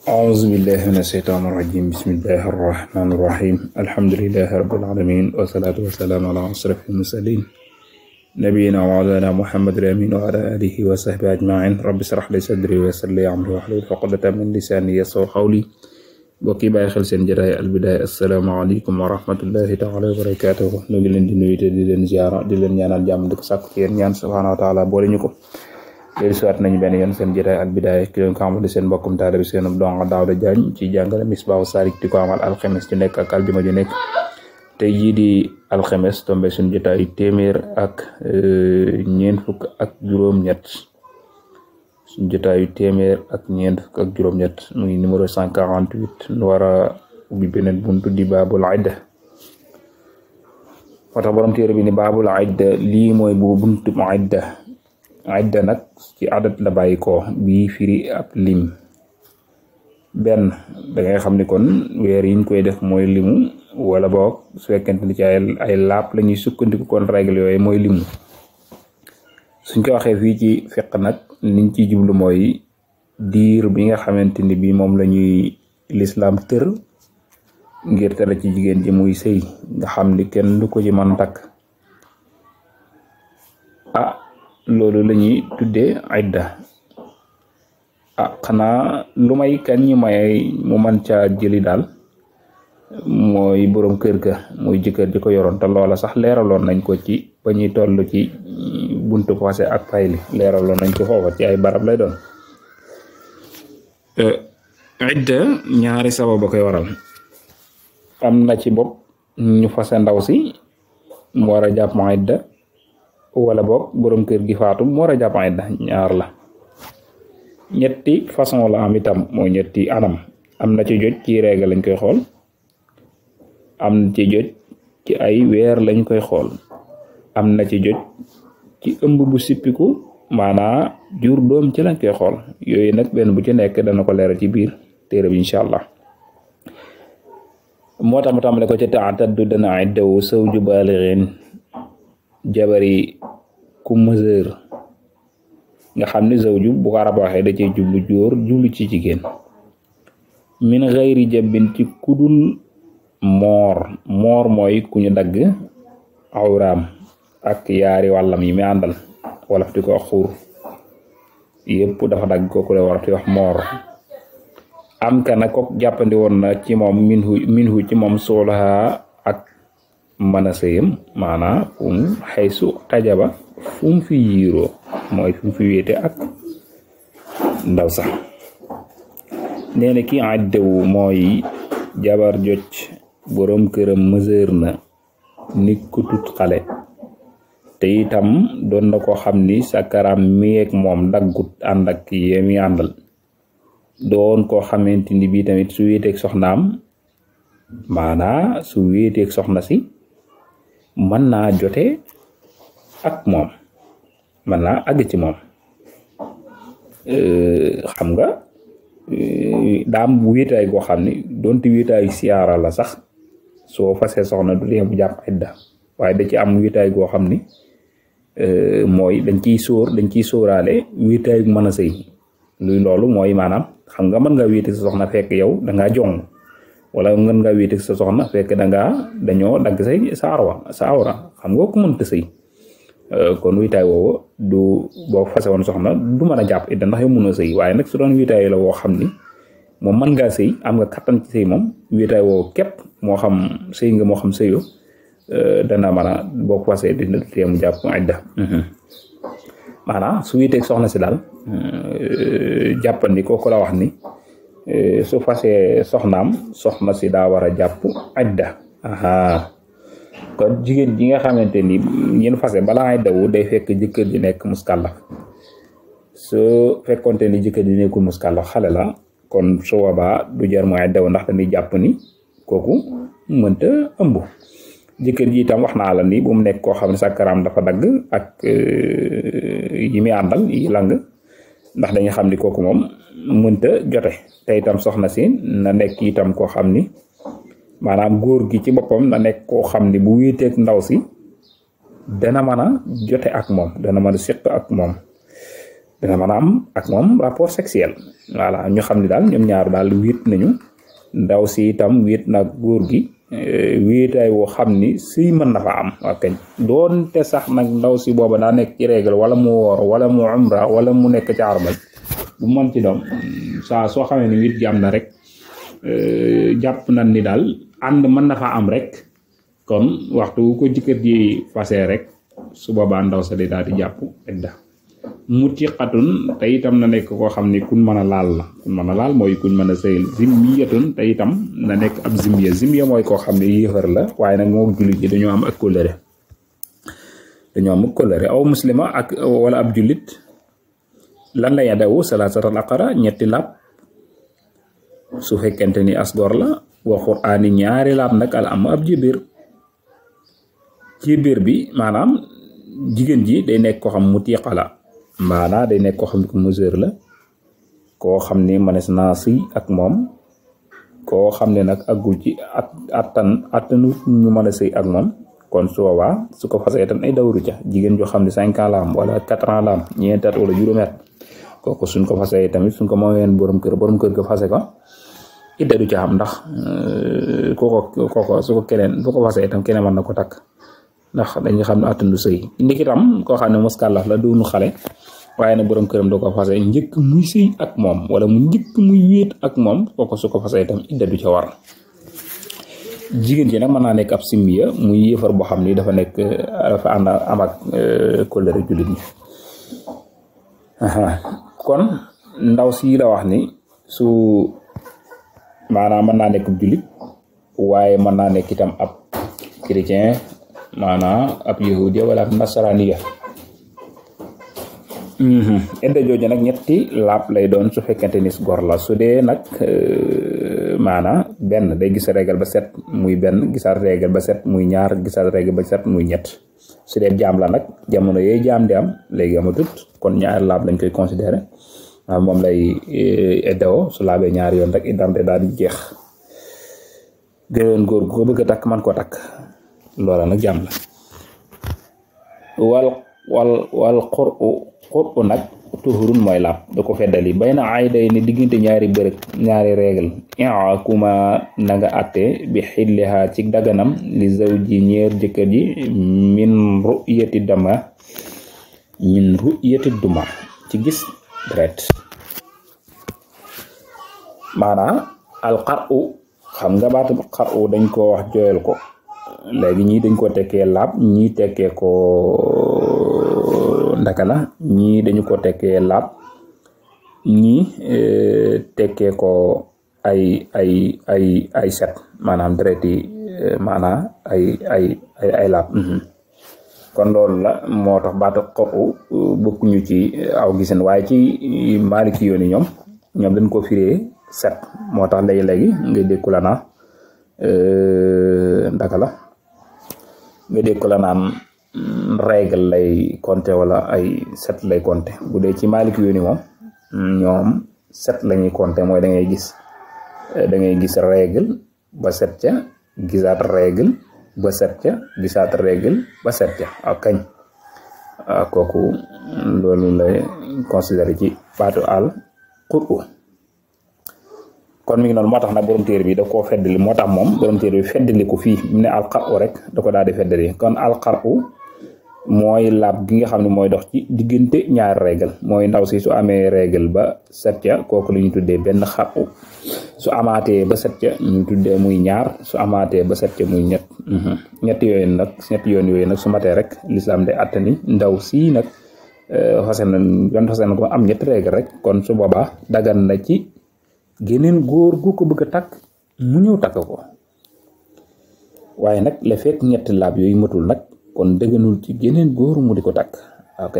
أعوذ بالله من الشيطان الرجيم بسم الله الرحمن الرحيم الحمد لله رب العالمين والصلاة والسلام على أشرف المرسلين نبينا وعلى محمد الأمين وعلى آله وصحبه أجمعين رب اشرح لي صدري ويسر لي أمري واحلل عقدة من لساني يفقهوا قولي bokki bàyyi xel seen jotaay Al Bidaaya asalaamaaleykum wa rahmatullahi taala wa barakaatuhu ñu ngi leen di nuyu te di leen ziara di leen ñaanal jàmm di ko sàkku ci yéen ñaan subhaanahu wa taala boole ñu ko léegi suwaat nañu benn yoon seen jotaay Al Bidaaya ki leen ko amal di seen mbokkum taalibe seen donga Daawda Jaañ ci jàngale Misbaahu Saalik di ko amal alxemes ju nekk ak aljuma ju nekk tey jii di alxemes tombe suñu jotaay téeméer ak ñeent fukk ak juróom-ñett suñu jotaayu téeméer ak ñeent fukk ak juróom-ñett muy numéro 148 nu war a ubbi beneen buntu di baabul idda moo tax borom téere bi ni baabul idda lii mooy bu buntu idda nag ci adat la bàyyi ko bii firi ab lim benn da ngay xam ni kon weer yiñ koy def mooy limu wala boog su fekkente ni ci ay laap la ñuy sukkandiku kon règle yooyu mooy limu suñ ko waxee fii ci fiq nag liñ ci jublu mooy diir bi nga xamante ni bi moom la ñuy lislaam tër ngir tere ci jigéen ji muy sëy nga xam ni kenn du ko ci mën takk loolu la ñuy tuddee idda xanaa lu may kan ñi may mu man caa jëli daal mooy boroom kër ga muy jëkkër ji ko yoroon te loola sax leeraloon nañ ko ci ba ñuy toll ci buntu fase ak fayli leeraloon nañ ko foofa ci ay barab lay doon idda ñaari sabab a koy waral am na ci bopp ñu fase ndaw si mu war a jàpp idda wala boog boroom kër gi faatu mu war a jàpp idda ñaar la ñetti façon la am itam mooy ñetti anam am na ci joj ci règle lañ koy xool am na ci joj ci ay weer lañ koy xool am na ci joj ci ëmb bu sippiku maanaa jur doom ci lañ koy xool yooyu nag benn bu ci nekk dana ko leeral ci biir téere bi incha allah moo tax mu tàmbale ko ci ta'taddu dana iddawu zawju balighin jabari ku mesure nga xam ne zawju bu ko arab waxee da cee jublu jóor jublu ci jigéen min ghayri jabbin ci kudul moor mooy ku ñu dagg awraam ak yaari wàllam yi mi àndal wala fi di ko wax xuur yëpp dafa dagg kooku la war a wax moor am ka nag ko jàppandi woon na ci moom minhu ci moom soolaha ak mën a sëyam maanaa fum xaysu tajaba fum fi yiiroo mooy fum fi wéete ak ndaw sax nee na ki iddawu mooy jabar joj boroom këram meseur na nit ku tut xale te itam doon na ko xam ni sakaram mi ak moom daggut ànd ak yemi àndal doon koo xamante ni bii tamit su wéeteeg soxnaam maanaa su wéeteeg soxna si mën naa jote ak moom mën naa àgg ci moom xam nga daam wéetaay goo xam ni doonte wéetaayu siyaara la sax soo fasee soxna du dee mu jàpp idda waaye da ci am wéetaay goo xam ni mooy dañ ciy sóoraale wéetaayu mën a sëy luy loolu mooy maanaam xam nga mën nga wéete sa soxna fekk yow dangaa jong wala mën nga wéete sa soxna fekk dañoo dagg sa awra xam nga ko mënta sëy kon wéetaay woowu du boo fase woon soxna du mën a jàpp idda ndax yow mënoo sëy waaye nag su doon wéetaay la woo xam ni moom mën ngaa sëy am nga kattan ci sëy moom wéetaay woowu képp moo xam sëy nga moo xam sëyoo dana mën a boo ko fasee dina teemu jàpp idda maanaam su wéeteeg soxna si daal jàppandi kooku la wax ni su fasee soxna si daa war a jàpp idda kon jigéen ji nga xamante ni ñeen fase balaa iddawu day fekk jëkkër ji nekk muskàllaf soo fekkonte ni jëkkër ji nekkul muskàllaf xale la kon su boobaa du jar mu iddawu ndax dañuy jàpp ni kooku mënta ëmb jëkkër ji itam wax naa la ni bu mu nekk koo xam ne sakaram dafa dagg ak yi muy àndal yi lang ndax dañuy xam ni kooku moom mënta jote te itam soxna si na nekk itam koo xam ni maanaam góor gi ci boppam na nekk koo xam ni bu wéeteeg ndaw si dana mën a jote ak moom dana mën a seq ak moom dina mën a am ak moom rapport sexuel voilà ñu xam ne daal ñoom ñaar daal wéet nañu ndaw si itam wéet nag góor gi wéetaay woo xam ni sëy mën na fa am waa kañ doonte sax nag ndaw si booba daa nekk ci règle wala mu woor wala mu umra wala mu nekk ci armal bu mën ci doom saa soo xamee ni wéet gi am na rek jàpp nañ ni daal ànd mën na fa am rek kon waxtu wu ko jëkkër ji fase rek su boobaa ndaw sa di daal di jàpp idda mutiqatun te itam na nekk koo xam ni kuñ mën a laal la kuñ mën a laal mooy kuñ mën a sëyal zimmiyatun te itam na nekk ab zimmiya mooy koo xam ne yéefar la waaye nag moo jullit ji dañoo am ak kóllëre aw muslima ak wala ab jullit lan la yadawu salaasatal aqara ñetti laab su fekkente ni asgor la wa qur'aani ñaari laab nag al am ab jibir bi maanaam jigéen ji day nekk koo xam mutiqa la maanaam day nekk koo xam ne ko mesure la koo xam ni manes naa sëy ak moom koo xam ne nag aggul ci attanu ñu mën a sëy ak moom kon su boobaa su ko fasee tan ay dawru ca jigéen joo xam ne 5 ans la am wala 4 ans la am ñeenti at wala juróomi at kooku suñ ko fasee tamit suñ ko moomeen borom kër ga fase ko idda du ca am ndax kooko su ko fasee itam keneen mën na ko takk ndax dañuy xam ne attanu sëy ndikitam koo xam ne muskàllaf la doonu xale waaye nag borom këram doo ko fase njëkk muy sëy ak moom wala mu njëkk muy wéet ak moom kooku su ko fasee itam idda du ca war jigéen ji nag mën naa nekk ab simbiya muy yéefar boo xam ni dafa ànd am ak kóllëre jullit ñi kon ndaw si la wax ni su maanaam mën naa nekk ab jullit waaye mën naa nekk itam ab chrétien maanaam ab yahudiya wala ab nasaraniya idda jooju nag ñetti laab lay doon su fekkente ni gor la su dee nag maanaam benn day gis régal ba set muy benn gisaat régal ba set muy ñaar gisaat régal ba set muy ñett su dee jaam la nag jamono yooyu jaam di am léegi amatut kon ñaari laab lañ koy considéré moom lay iddawoo su laabee ñaari yoon rek iddam te daal di jeex gënoon góor gu ko bëgg a takk man koo takk loola nag jaam la wal xur'u nag tuhurun mooy laab da ko feddali bay na ay day ni diggante ñaari règle kuma na nga atte bi xilliha ci daganam li zawji ñeer jëkkër ji min ru'yati duma ci gis deret maanaam al xar'u xam nga baatu xar'u dañ ko wax jooyal ko léegi ñii dañ ko tekkee laab ñii tekkee ko ndaka la ñii dañu ko tekkee laab ñii tekkee ko ay set maanaam deret yi maanaam ay laab kon loolu la moo tax baatu xar'u bokkuñu ci aw gisin waaye ci maaliki yooni ñoom dañ ko firee set moo tax léegi ngay dégg la naa ndaka la nga dégg ko la naan règle lay compter wala ay set lay compter bu dee ci Maalik yooni moom ñoom set lañuy compter mooy da ngay gis règle ba set ca gisaat règle ba set ca gisaat règle ba set ca ak kañ kooku loolu lay considéré ci baatu al qur'u kon mi ngi noonu moo tax nag borom téere bi da koo feddali moo tax moom borom téere bi feddali ko fii mu ne alqar'u rek da ko daal di feddali kon alqar'u mooy laab gi nga xam ne mooy dox ci diggante ñaari règle mooy ndaw si su amee règle ba set ca kooku la ñu tuddee benn xar'u su amaatee ba set ca ñu tuddee muy ñaar su amaatee ba set ca muy ñett yoon yooyu nag su matee rek lislaam day àtte ni ndaw si nag fase na ko am ñetti règle rek kon su boobaa dagan na ci geneen góor gu ko bëgg a takk mu ñëw takk ko waaye nag la fekk ñetti laab yooyu matul nag kon dëgganul ci geneen góor mu di ko takk ok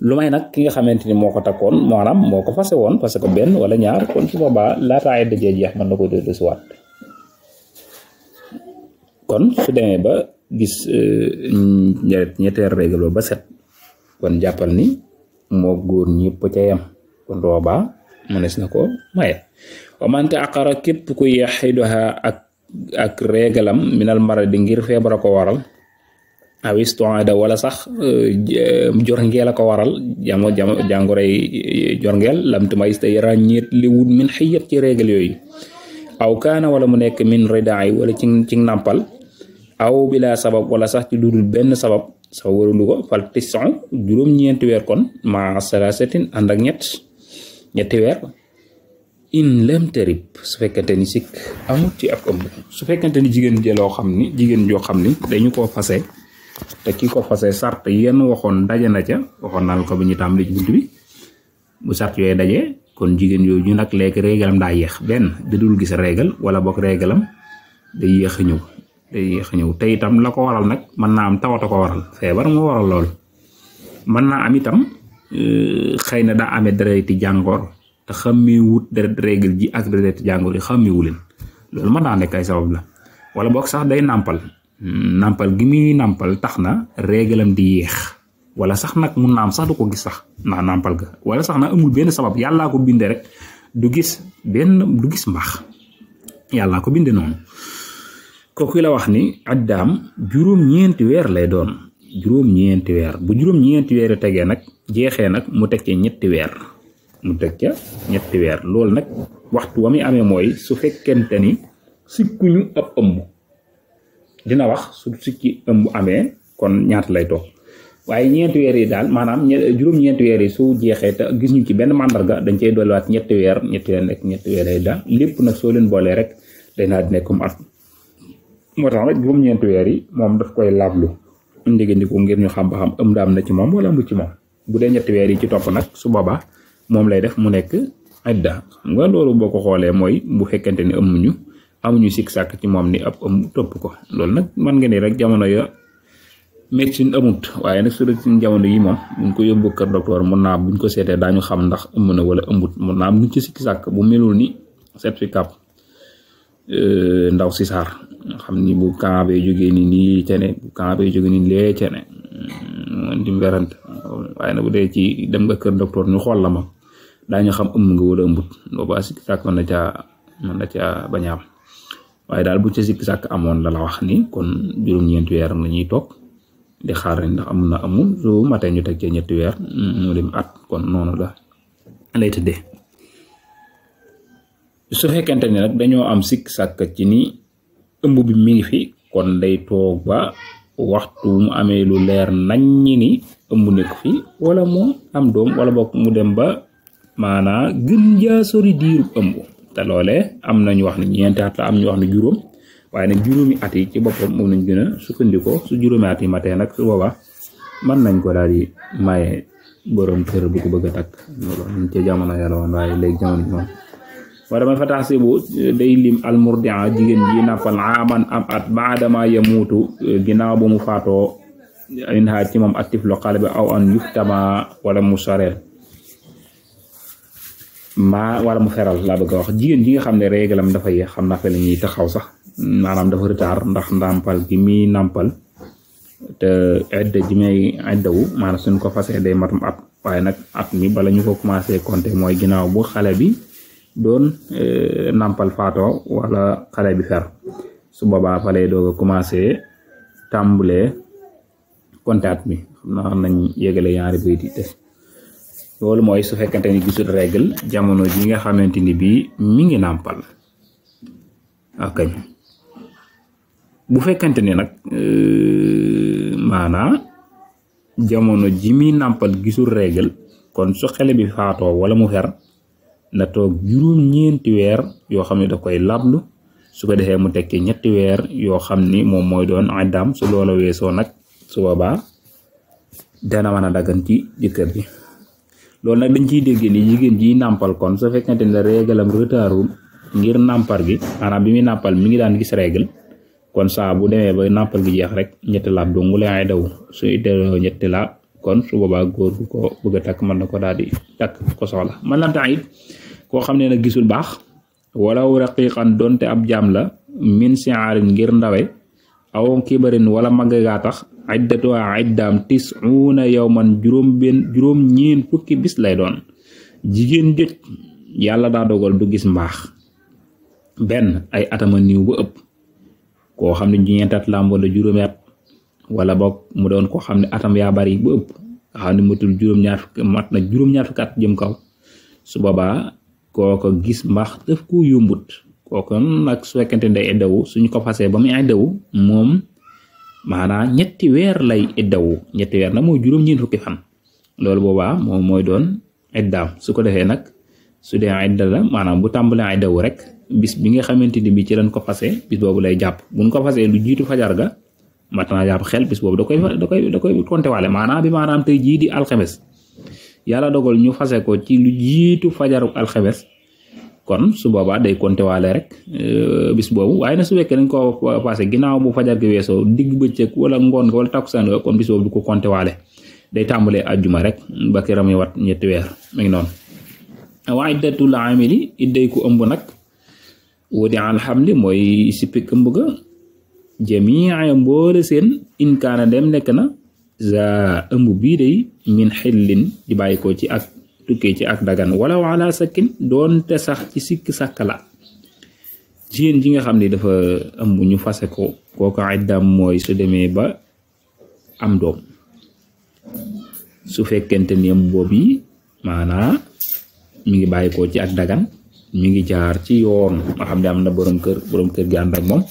lu may nag ki nga xamante ni moo ko takkoon maanaam moo ko fase woon parce que benn wala ñaar kon su boobaa laataa ay dëjee jeex mën na ko dellu si waat kon su demee ba gis ñetteel règle ba set kon jàppal ni moo góor ñëpp ca yem kon boobaa mënees na ko maye wa man ta'aqqara képp ku yaxiduha ak régalam minal maradi ngir feebar ko waral awis toada wala sax jorngeel a ko waral jàngoroy jorngeel lamtu may tay ràññeet li wut min xiyat ci régal yooyu aw kaana wala mu nekk min ridaay wala ci nàmpal aw bila sabab wala sax ci ludul benn sabab sax warulu ko fal tison juróom-ñeenti weer kon ma salasatin ànd ak ñetti weer in lam tarib su fekkente ni sikk amut ci ab ëmb su fekkente ni jigéen joo xam ni dañu koo fase te ki ko fase sart yenn waxoon daje na ca waxoon naa ko bi ñu tàmbali ci bunt bi bu sart yooyu daje kon jigéen yooyu nag léegi régalam daa yéex benn da dul gis régal wala boog régalam day yéex a ñëw te itam la ko waral nag mën naa am tawata ko waral feebar moo waral lool mën naa am itam xëy na daa amee dereeti jàngoor te xàmmee wut deret régal ji ak dereeti jàngoor yi xàmmeewu leen loolu mën naa nekk ay sabab la wala boog sax day nàmpal gi muy nàmpal tax na régalam di yéex wala sax nag mun naa am sax du ko gis sax ndax nàmpal ga wala sax na amul benn sabab yàllaa ko bindee rek du gis mbaax yàllaa ko bindee noonu kooku la wax ni addaam juróom-ñeenti weer lay doon juróom-ñeenti weer bu juróom-ñeenti weer tegee nag jeexee nag mu teg ca ñetti weer loolu nag waxtu wa muy amee mooy su fekkente ni sikkuñu ab ëmb dina wax su sikki ëmb amee kon ñaata lay toog waaye ñeenti weer yi daal maanaam juróom-ñeenti weer yi su jeexee te gis ñu ci benn màndarga dañ cey dolliwaat ñetti weer nekk ñetti weer lay daal lépp nag soo leen boolee rek day naa di nekk comme at moo tax nag juróom-ñeenti weer yi moom daf koy laablu ndégandiku ngir ñu xam ba xam ëmb am na ci moom wala ëmb ci moom bu dee ñetti weer yi ci topp nag su boobaa moom lay def mu nekk idda xam nga loolu boo ko xoolee mooy bu fekkente ni amuñu sikk sàkk ci moom ni ab ëmb topp ko loolu nag man nga ni rek jamono ya médecine amut waaye nag su dee suñ jamono yi moom buñ ko yóbbu kër docteur mun naa buñ ko seetee daañu xam ndax ëmb na wala ëmbut mun naa am luñ ci sikk sàkk bu melul ni certificat ndaw si saar xam ni bu camp bay jógee ni nii cene bu camp bay jógee ni lee cene di werante waaye nag bu dee ci dem nga kër docteur ñu xool la ma daañu xam ëmb nga wala ëmbut boobaa sikk sàkk mën na caa bañ a am waaye daal bu ca sikk sàkk amoon la wax ni kon juróom-ñeenti weer la ñuy toog di xaar ndax am na amul su matee ñu teg ci ñetti weer mu dem at kon noonu la lay tëddee su fekkente ni nag dañoo am sikk sàkk ci ni ëmb bi mi ngi fi kon day toog ba waxtu mu amee lu leer nañ ni ëmb nekk fi wala mu am doom wala boog mu dem ba maanaa gën jaa sori diiru ëmb te loolee am nañu wax ne ñeenti at la am ñu wax ne juróom waaye nag juróomi at yi ci boppam moom lañ gën a sukkandikoo su juróomi at yi matee nag su boobaa mën nañ ko daal di maye borom kër bu ko bëgg a takk loolu ñu ci jamono yàlla woon waaye léegi jamono ji moom wala ma fatax si bu day lim almurdia jigéen ji nàmpal aman am at baadama yamuutu ginnaaw ba mu faatoo inha ci moom attiflo xale bi aw an yuftama wala mu sareel wala mu feral laa bëgg a wax jigéen ji nga xam ne régalam dafa yéex xam naa fe la ñuy taxaw sax maanaam dafa retard ndax ndàmpal gi muy nàmpal te idda ji may iddawu maanaam suñ ko fasee day matum at waaye nag at mi bala ñu ko commencé compter mooy ginnaaw bu xale bi doon nàmpal faatoo wala xale bi fer su boobaa fa lay doog a commencé tàmbalee compter at mi xam naa nañ yégale ñaari bayit yi te loolu mooy su fekkante ni gisul règle jamono ji nga xamante ni bii mi ngi nàmpal akañ bu fekkante ni nag maanaa jamono ji mi nàmpal gisul règle kon su xale bi faatoo wala mu fer na toog juróom-ñeenti weer yoo xam ne da koy lablu su ko defee mu tekki ñetti weer yoo xam ni moom mooy doon iddaam su loola weesoo nag su boobaa dana mën a daggan ci jëkkër ji loolu nag dañ ciy dégg ni jigéen ji nàmpal kon su fekkente ne régalam retardul ngir nàmpal gi maanaam bi muy nàmpal mi ngi daan gis régal kon saa bu demee ba nàmpal gi jeex rek ñetti laab dong lay daw suy delloo ñetti laab kon su boobaa góor gu ko bëgg a takk mën na ko daal di takk ko soxla man lam temps it koo xam ne nag gisul baax wala raqiqan donte ab jaam la min siaarin ngir ndawe aw kibarin wala maggaa tax iddatuha iddaam 90 yawman juróom ñeen fukki bis lay doon jigéen jëj yàlla daa dogal du gis mbaax benn ay atama niiw ba ëpp koo xam ne ñeenti at lam wala juróomi at wala boog mu doon koo xam ne atam yaa bari bu ëpp nga xam ne matul mat na juróom-ñaar fukki at jëm kaw su boobaa kooko gis mbaax daf ko yombut kooko nag su fekkente ne day iddawu suñu ko fasee ba muy iddawu moom maanaam 3 weer lay iddawu 3 weer nag mooy juróom-ñeent fukki fan loolu boobaa moom mooy doon iddaam su ko defee nag su dee idda la maanaam bu tàmbalee iddawu rek bis bi nga xamante ni bi ci lañ ko fasee bis boobu lay jàpp buñ ko fasee lu jiitu fajar ga mat naa jàpp xel bis boobu da koy compté waale maanaam tey jii di alxames yàlla dogal ñu fase ko ci lu jiitu fajaru alxames kon su boobaa day compté waale rek bis boobu waaye na su fekkee dañ ko passé ginnaaw bu fajar gi weesoo digg bëccëg wala ngoon nga wala takkusaan nga kon bis boobu du ko compté waale day tàmbalee àjjuma rek ba kiram yi wat 3 weer mi ngi noonu wa iddatul amili idday ku ëmb nag wudi alhamli mooy sippi ëmb ga jamii mboole seen inkaana dem nekk na za ëmb bii day min xillin di bàyyi ko ci ak tukkee ci ak dagan wala wala sakkin doonte sax ci sikk sàkk la jigéen ji nga xam ne dafa ëmb ñu fase ko kooku iddam mooy su demee ba am doom su fekkente ni ëmb boobu yi maanaa mi ngi bàyyi ko ci ak dagan mi ngi jaar ci yoon nga xam ne am na borom kër gi ànd ak moom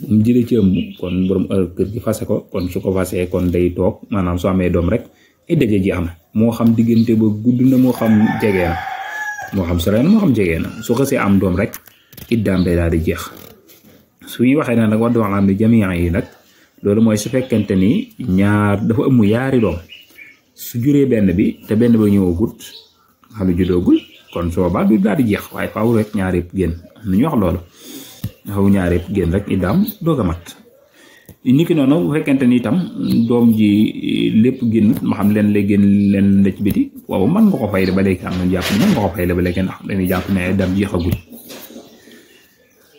mu jëlee ci ëmb kon borom kër gi fase ko kon su ko fasee kon day toog maanaam su amee doom rek idda ji am moo xam diggante ba gudd na moo xam jege na moo xam sore na moo xam jege na su xasee am doom rek iddaam day daal di jeex su ñuy waxee nag wax dëgg am ne jamii yi nag loolu mooy su fekkente ni dafa ëmb yaari doom su juree benn bi te benn ba ñëwagut xam ne judoogul kon soo ba du daal di jeex waaye faaw rek ñaar yëpp génn nu ñu wax loolu xaw ñaar yëpp génn rek iddaam doog a mat niki noonu bu fekkente ni itam doom ji lépp génn ma xam leen lay génn leen la ci biti waaw mën nga ko fay ba léegi am na jàpp mën nga ko fay ba léegi ndax dañuy jàpp ne iddaam jeexagul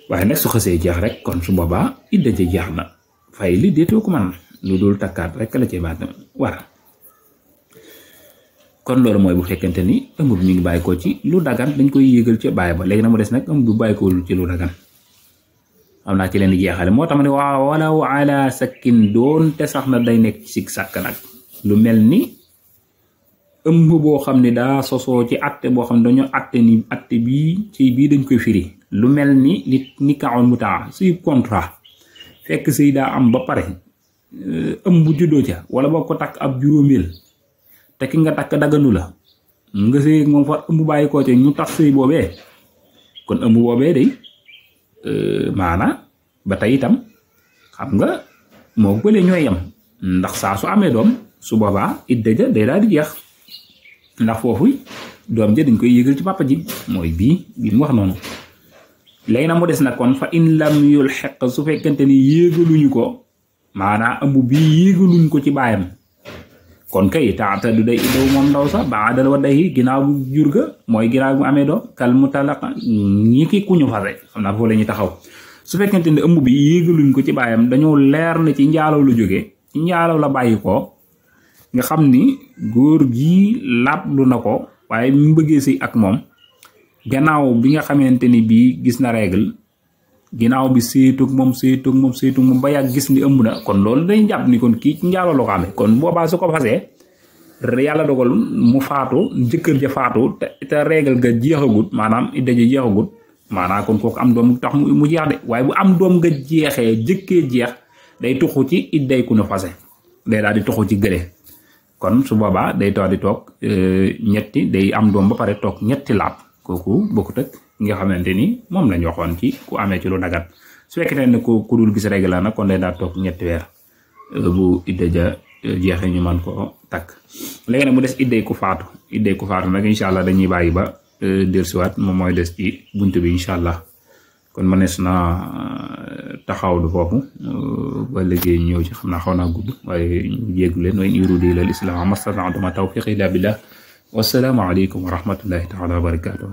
waaye nag su xasee jeex rek kon su boobaa idda ja jeex na fay li déetoo ko man lu dul takkaat rek la ci baat war kon loolu mooy bu fekkente ni ëmb bi mi ngi bàyyi ko ci lu dagan dañ koy yéegal ci bàyyi ba léegi na mu des nag ëmb bu bàyyi ko ci lu dagan am naa ci leen di jeexale moo tax ma ne waaw wala ala sakkin doon te sax na day nekk ci sàkk nag lu mel ni ëmb boo xam ne daa sosoo ci atte boo xam ne dañoo atte bii ci bii dañ koy firi lu mel ni ni kawoon mu taa suy contrat fekk sëy daa am ba pare ëmb bu juddoo ca wala boo ko takk ab juróomeel te ki nga takk daganu la nga sëy moom fa ëmb bàyyi ko ca ñu tax sëy boobee kon ëmb boobee day maana ba tey itam xam nga moo bële ñooy yem ndax saa su amee doom su boobaa idda ja day daal di jeex ndax foofu doom ja dañ koy yëgal ci papa ji mooy bii mu wax noonu léegi nag mu des nag kon fa in lam yulhiq su fekkente ni yéegaluñu ko maanaa ëmb bii yéegaluñ ko ci baayam kon kay taata du day iddaw moom ndaw sax ba dal wa day ginnaaw bu jur ga mooy ginnaaw bu amee doom kal mutalaqa ñi ki ku ñu fase xam naa foofu la ñuy taxaw su fekkente ne ëmb bi yéegaluñ ko ci baayam dañoo leer na ci njaalaw la jóge ci njaalaw la bàyyi ko nga xam ni góor gi lablu na ko waaye mu bëggee si ak moom gannaaw bi nga xamante ni bii gis na règle ginnaaw bi seetug moom ba yàgg gis ni ëmb na kon loolu dañ jàpp ni kon kii ci njaalo la ko amee kon boobaa su ko fasee yàlla dogal mu faatu jëkkër ja faatu te règle ga jeexagut maanaam idda ja jeexagut maanaam kon kooku am doom tax mu jeex de waaye bu am doom nga jeexee jëkkee jeex day tuxu ci idday ku nu fase day daal di tuxu ci gële kon su boobaa day toog di toog ñetti day am doom ba pare toog ñetti laab kooku bokkut ak nga xamante ni moom lañ waxoon ci ku amee ci lu dagat su fekkee ne ku dul gis règle la nag kon day daal toog 3 weer bu idda ja jeexee ñu man ko takk léegi nag mu des idday ku faatu nag incha allah dañuy bàyyi ba dellusiwaat moom mooy des ci buntu bi incha allah kon mënees na taxawlu foofu ba liggéey ñëw ci xam naa xaw naa gudd waaye ñu jéggu leen wa in uriidu illa al-islaaha mastata'tu ma tawfiiqi illa billah wassalaamu aleykum wa rahmatullahi taala wa barakatuh